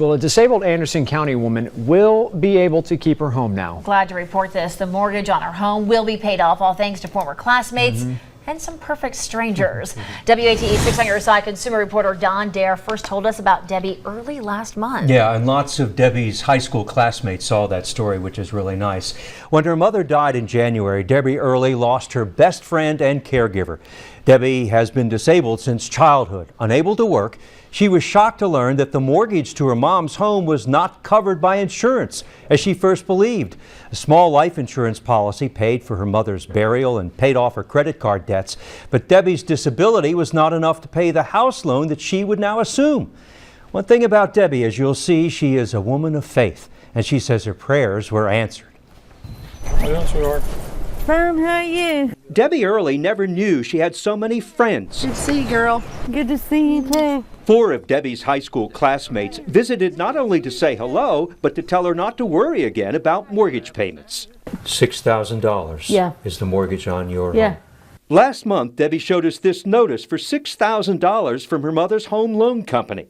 Well, a disabled Anderson County woman will be able to keep her home now. Glad to report this. The mortgage on her home will be paid off, all thanks to former classmates and some perfect strangers. WATE 6 on your side consumer reporter Don Dare first told us about Debbie early last month. Yeah, and lots of Debbie's high school classmates saw that story, which is really nice. When her mother died in January, Debbie Early lost her best friend and caregiver. Debbie has been disabled since childhood, unable to work. She was shocked to learn that the mortgage to her mom's home was not covered by insurance, as she first believed. A small life insurance policy paid for her mother's burial and paid off her credit card debts, but Debbie's disability was not enough to pay the house loan that she would now assume. One thing about Debbie, as you'll see, she is a woman of faith, and she says her prayers were answered. Fine, how are you? Debbie Early never knew she had so many friends. Good to see you, girl. Good to see you, too. 4 of Debbie's high school classmates visited not only to say hello, but to tell her not to worry again about mortgage payments. $6,000 is the mortgage on your home. Last month, Debbie showed us this notice for $6,000 from her mother's home loan company.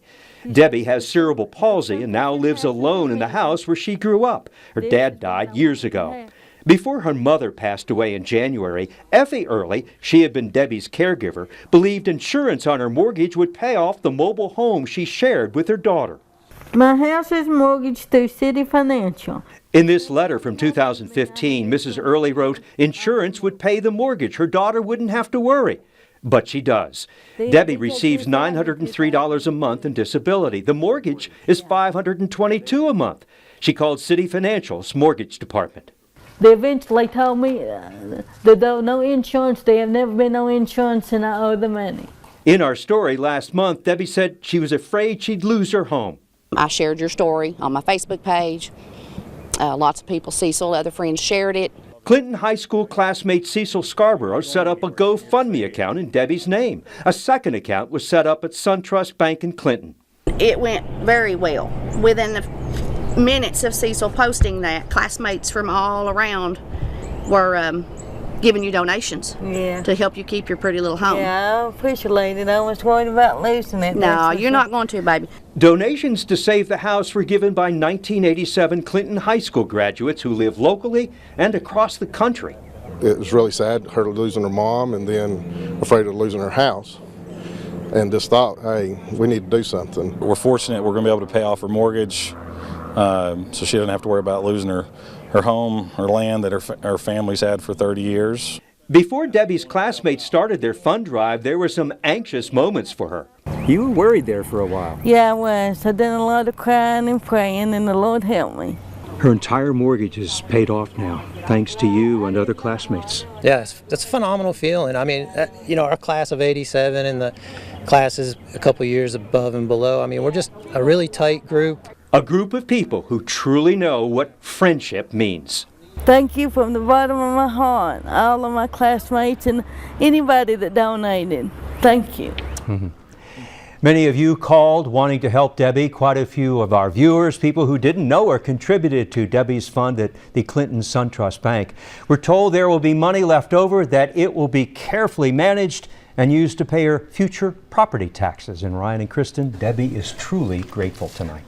Debbie has cerebral palsy and now lives alone in the house where she grew up. Her dad died years ago. Before her mother passed away in January, Effie Early, she had been Debbie's caregiver, believed insurance on her mortgage would pay off the mobile home she shared with her daughter. My house is mortgaged through City Financial. In this letter from 2015, Mrs. Early wrote, insurance would pay the mortgage. Her daughter wouldn't have to worry. But she does. Debbie receives $903 a month in disability. The mortgage is $522 a month. She called City Financial's mortgage department. They eventually told me that there was no insurance. There have never been no insurance, and I owe the money. In our story last month, Debbie said she was afraid she'd lose her home. I shared your story on my Facebook page. Lots of people, Cecil, other friends shared it. Clinton High School classmate Cecil Scarborough set up a GoFundMe account in Debbie's name. A second account was set up at SunTrust Bank in Clinton. It went very well. Within the minutes of Cecil posting that, classmates from all around were giving you donations to help you keep your pretty little home. Yeah, I appreciate it. I was worried about losing it. No, you're not going to, baby. Donations to save the house were given by 1987 Clinton High School graduates who live locally and across the country. It was really sad, her losing her mom and then afraid of losing her house. And just thought, hey, we need to do something. We're fortunate we're going to be able to pay off her mortgage so she doesn't have to worry about losing her home, her land that her family's had for 30 years. Before Debbie's classmates started their fund drive, there were some anxious moments for her. You were worried there for a while. Yeah, I was. I did a lot of crying and praying, and the Lord helped me. Her entire mortgage is paid off now, thanks to you and other classmates. Yeah, it's a phenomenal feeling. I mean, you know, our class of 87 and the classes a couple years above and below, I mean, we're just a really tight group. A group of people who truly know what friendship means. Thank you from the bottom of my heart, all of my classmates and anybody that donated. Thank you. Many of you called wanting to help Debbie. Quite a few of our viewers, people who didn't know her, contributed to Debbie's fund at the Clinton SunTrust Bank. We're told there will be money left over, that it will be carefully managed and used to pay her future property taxes. And Ryan and Kristen, Debbie is truly grateful tonight.